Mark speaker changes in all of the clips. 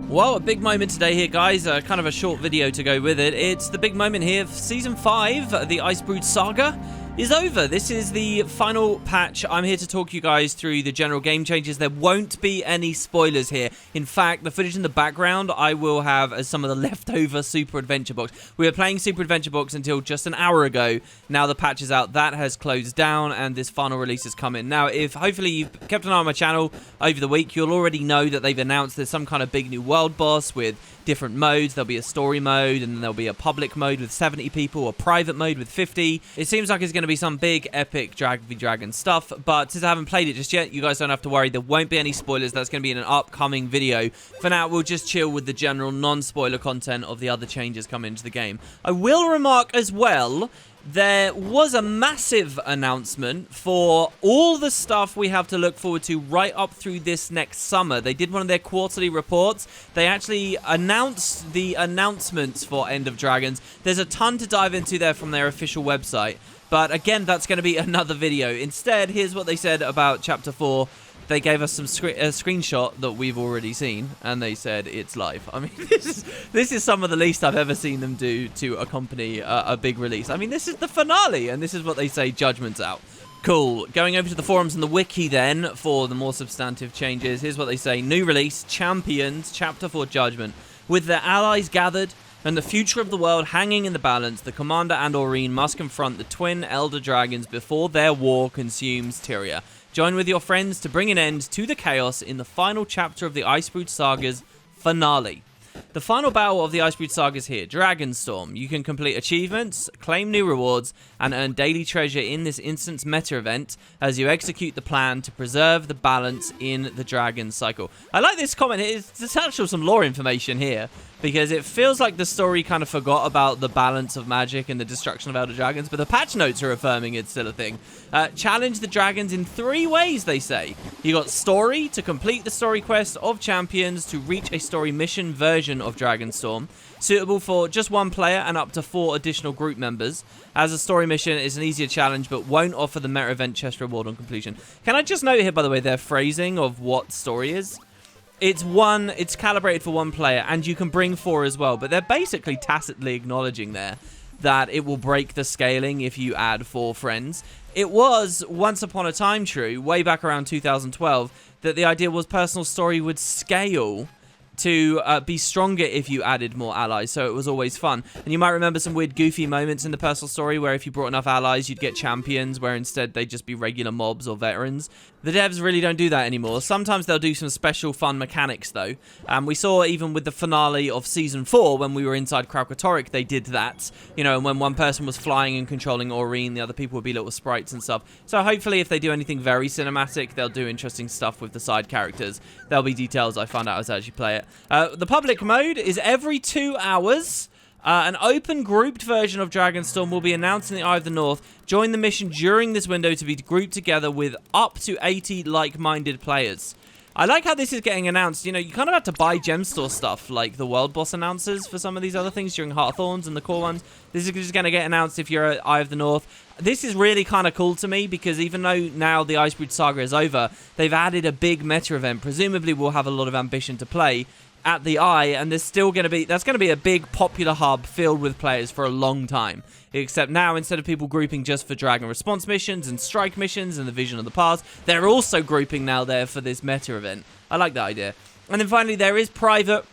Speaker 1: Well, a big moment today here, guys. Kind of a short video to go with it. It's the big moment here. Season 5, the Icebrood Saga, is over. This is the final patch. I'm here to talk you guys through the general game changes. There won't be any spoilers here. In fact, the footage in the background I will have as some of the leftover Super Adventure Box. We were playing Super Adventure Box until just an hour ago. Now the patch is out. That has closed down and this final release is coming. Now, if hopefully you've kept an eye on my channel over the week, you'll already know that they've announced there's some kind of big new world boss with different modes. There'll be a story mode, and then there'll be a public mode with 70 people, a private mode with 50. It seems like it's going to be some big epic Dragon v Dragon stuff, but since I haven't played it just yet, you guys don't have to worry. There won't be any spoilers. That's going to be in an upcoming video. For now, we'll just chill with the general non-spoiler content of the other changes coming into the game. I will remark as well, there was a massive announcement for all the stuff we have to look forward to right up through this next summer. They did one of their quarterly reports. They actually announced the announcements for End of Dragons. There's a ton to dive into there from their official website. But again, that's going to be another video. Instead, here's what they said about Chapter 4. They gave us a screenshot that we've already seen, and they said it's live. I mean, this is some of the least I've ever seen them do to accompany a big release. I mean, this is the finale, and this is what they say, Judgment's out. Cool. Going over to the forums and the wiki then for the more substantive changes. Here's what they say. New release, Champions, Chapter 4 Judgment. With their allies gathered and the future of the world hanging in the balance, the Commander and Aurene must confront the twin Elder Dragons before their war consumes Tyria. Join with your friends to bring an end to the chaos in the final chapter of the Icebrood Saga's finale. The final battle of the Icebrood Saga is here, Dragonstorm. You can complete achievements, claim new rewards, and earn daily treasure in this instance meta event as you execute the plan to preserve the balance in the Dragon cycle. I like this comment. It's actually some lore information here, because it feels like the story kind of forgot about the balance of magic and the destruction of Elder Dragons, but the patch notes are affirming it's still a thing. Challenge the dragons in 3 ways, they say. You got story, to complete the story quest of Champions to reach a story mission version of Dragonstorm, suitable for just 1 player and up to 4 additional group members. As a story mission, it's an easier challenge, but won't offer the meta event chest reward on completion. Can I just note here, by the way, their phrasing of what story is? It's calibrated for 1 player, and you can bring 4 as well, but they're basically tacitly acknowledging there that it will break the scaling if you add 4 friends. It was once upon a time true, way back around 2012, that the idea was personal story would scale to be stronger if you added more allies, so it was always fun. And you might remember some weird goofy moments in the personal story where if you brought enough allies you'd get champions, where instead they'd just be regular mobs or veterans. The devs really don't do that anymore. Sometimes they'll do some special fun mechanics though. We saw even with the finale of Season 4 when we were inside Kralkatorrik, they did that. You know, and when one person was flying and controlling Aurene, the other people would be little sprites and stuff. So hopefully if they do anything very cinematic, they'll do interesting stuff with the side characters. There'll be details I find out as I actually play it. The public mode is every 2 hours. An open grouped version of Dragonstorm will be announced in the Eye of the North. Join the mission during this window to be grouped together with up to 80 like-minded players. I like how this is getting announced. You know, you kind of have to buy gem store stuff, like the world boss announcers for some of these other things during Heart of Thorns and the core ones. This is just going to get announced if you're at Eye of the North. This is really kind of cool to me, because even though now the Icebrood Saga is over, they've added a big meta event. Presumably we'll have a lot of ambition to play at the Eye, and there's still going to be, that's going to be a big popular hub filled with players for a long time. Except now, instead of people grouping just for Dragon response missions and strike missions and the Vision of the Past, they're also grouping now there for this meta event. I like that idea. And then finally, there is private.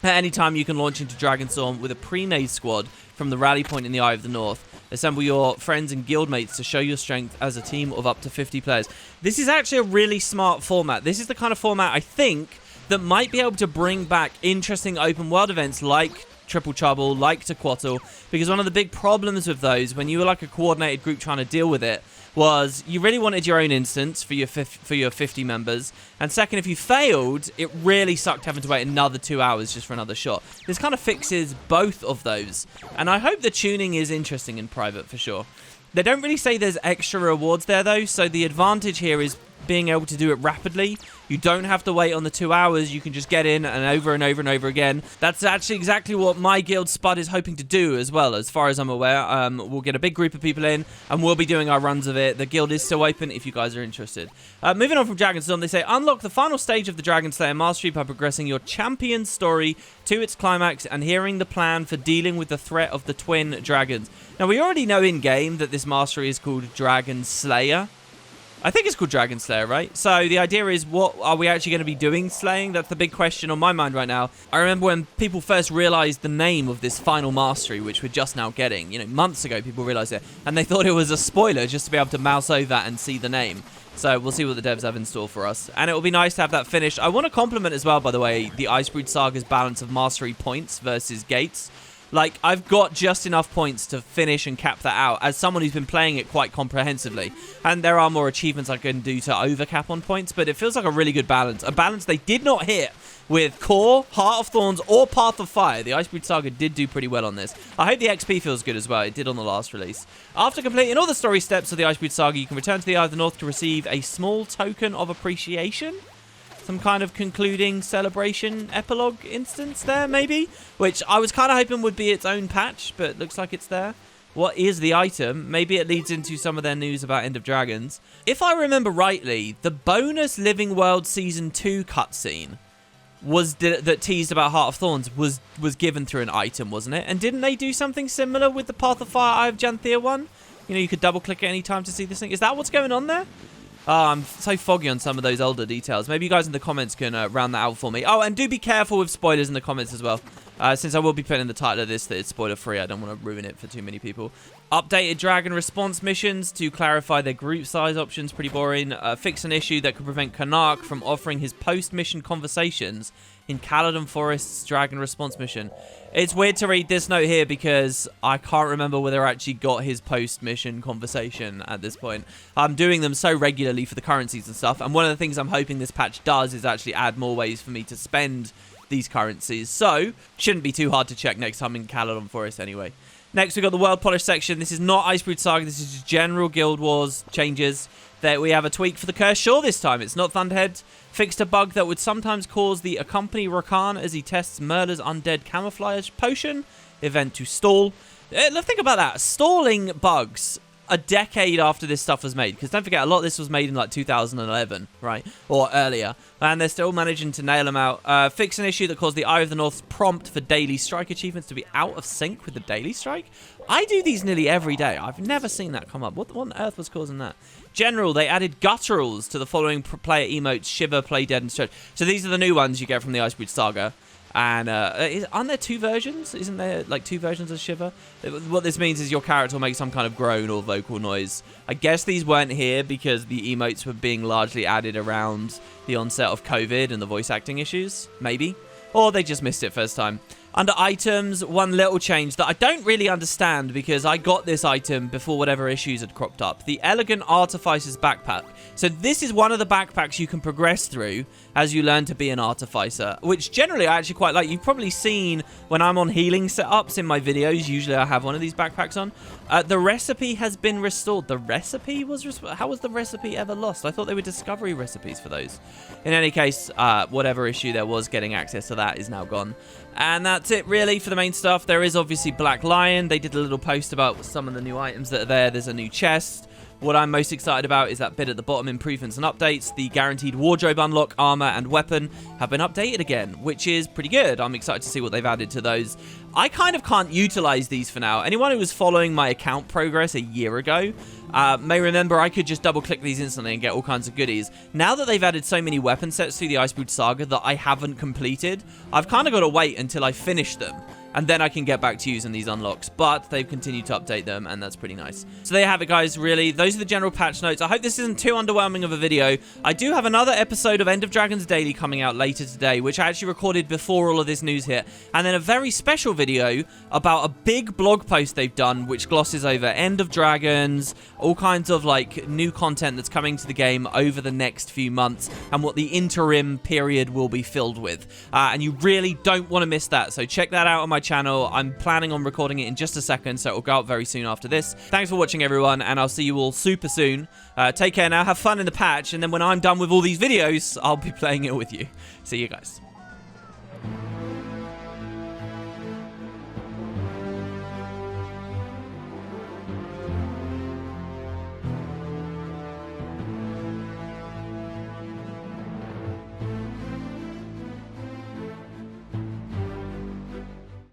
Speaker 1: At any time, you can launch into Dragonstorm with a pre-made squad from the rally point in the Eye of the North. Assemble your friends and guildmates to show your strength as a team of up to 50 players. This is actually a really smart format. This is the kind of format, I think, that might be able to bring back interesting open world events like Triple Trouble, like Tequatl, because one of the big problems with those, when you were like a coordinated group trying to deal with it, was you really wanted your own instance for your 50 members, and second, if you failed, it really sucked having to wait another 2 hours just for another shot. This kind of fixes both of those, and I hope the tuning is interesting in private for sure. They don't really say there's extra rewards there though, so the advantage here is being able to do it rapidly. You don't have to wait on the 2 hours. You can just get in and over and over and over again. That's actually exactly what my guild Spud is hoping to do as well, as far as I'm aware. We'll get a big group of people in, and we'll be doing our runs of it. The guild is still open if you guys are interested. Moving on from Dragon's Dawn, they say, unlock the final stage of the Dragon Slayer Mastery by progressing your champion's story to its climax and hearing the plan for dealing with the threat of the twin dragons. Now, we already know in-game that this mastery is called Dragon Slayer. I think it's called Dragon Slayer, right? So the idea is, what are we actually going to be doing slaying? That's the big question on my mind right now. I remember when people first realized the name of this final mastery, which we're just now getting. You know, months ago, people realized it. And they thought it was a spoiler just to be able to mouse over that and see the name. So we'll see what the devs have in store for us. And it will be nice to have that finished. I want to compliment as well, by the way, the Icebrood Saga's balance of mastery points versus gates. Like, I've got just enough points to finish and cap that out as someone who's been playing it quite comprehensively. And there are more achievements I can do to overcap on points, but it feels like a really good balance. A balance they did not hit with Core, Heart of Thorns, or Path of Fire. The Icebrood Saga did do pretty well on this. I hope the XP feels good as well. It did on the last release. After completing all the story steps of the Icebrood Saga, you can return to the Eye of the North to receive a small token of appreciation. Some kind of concluding celebration epilogue instance there, maybe? Which I was kind of hoping would be its own patch, but looks like it's there. What is the item? Maybe it leads into some of their news about End of Dragons. If I remember rightly, the bonus Living World Season 2 cutscene that teased about Heart of Thorns was given through an item, wasn't it? And didn't they do something similar with the Path of Fire Eye of Janthea one? You know, you could double-click at any time to see this thing. Is that what's going on there? Oh, I'm so foggy on some of those older details. Maybe you guys in the comments can round that out for me. Oh, and do be careful with spoilers in the comments as well. Since I will be putting in the title of this that it's spoiler-free, I don't want to ruin it for too many people. Updated dragon response missions to clarify their group size options. Pretty boring. Fix an issue that could prevent Karnak from offering his post-mission conversations in Caledon Forest's dragon response mission. It's weird to read this note here because I can't remember whether I actually got his post-mission conversation at this point. I'm doing them so regularly for the currencies and stuff, and one of the things I'm hoping this patch does is actually add more ways for me to spend these currencies. So, shouldn't be too hard to check next time in Caledon Forest anyway. Next, we've got the World Polish section. This is not Icebrood Saga. This is just general Guild Wars changes. That we have a tweak for the Cursed Shore this time. It's not Thunderhead. Fixed a bug that would sometimes cause the accompany Rakan as he tests Merla's undead camouflage potion event to stall. Think about that. Stalling bugs a decade after this stuff was made. Because don't forget, a lot of this was made in like 2011, right? Or earlier. And they're still managing to nail them out. Fix an issue that caused the Eye of the North's prompt for daily strike achievements to be out of sync with the daily strike. I do these nearly every day. I've never seen that come up. What on earth was causing that? General, they added gutturals to the following player emotes: Shiver, Play Dead, and Stretch. So these are the new ones you get from the Icebrood Saga. And aren't there two versions? Isn't there like two versions of Shiver? What this means is your character will make some kind of groan or vocal noise. I guess these weren't here because the emotes were being largely added around the onset of COVID and the voice acting issues, maybe. Or they just missed it first time. Under items, one little change that I don't really understand because I got this item before whatever issues had cropped up. The Elegant Artificer's Backpack. So this is one of the backpacks you can progress through as you learn to be an artificer, which generally I actually quite like. You've probably seen when I'm on healing setups in my videos, usually I have one of these backpacks on. The recipe has been restored. The recipe was restored? How was the recipe ever lost? I thought they were discovery recipes for those. In any case, whatever issue there was getting access to that is now gone. And that's it really for the main stuff. There is obviously Black Lion. They did a little post about some of the new items that are there. There's a new chest. What I'm most excited about is that bit at the bottom, improvements and updates. The guaranteed wardrobe unlock, armor, and weapon have been updated again, which is pretty good. I'm excited to see what they've added to those. I kind of can't utilize these for now. Anyone who was following my account progress a year ago may remember I could just double-click these instantly and get all kinds of goodies. Now that they've added so many weapon sets through the Icebrood Saga that I haven't completed, I've kind of got to wait until I finish them. And then I can get back to using these unlocks. But they've continued to update them, and that's pretty nice. So there you have it, guys, really. Those are the general patch notes. I hope this isn't too underwhelming of a video. I do have another episode of End of Dragons Daily coming out later today, which I actually recorded before all of this news hit. And then a very special video about a big blog post they've done, which glosses over End of Dragons, all kinds of, like, new content that's coming to the game over the next few months, and what the interim period will be filled with. And you really don't want to miss that. So check that out on my channel. I'm planning on recording it in just a second, so it'll go out very soon after this. Thanks for watching, everyone, and I'll see you all super soon. Take care now, have fun in the patch, and then when I'm done with all these videos, I'll be playing it with you. See you guys.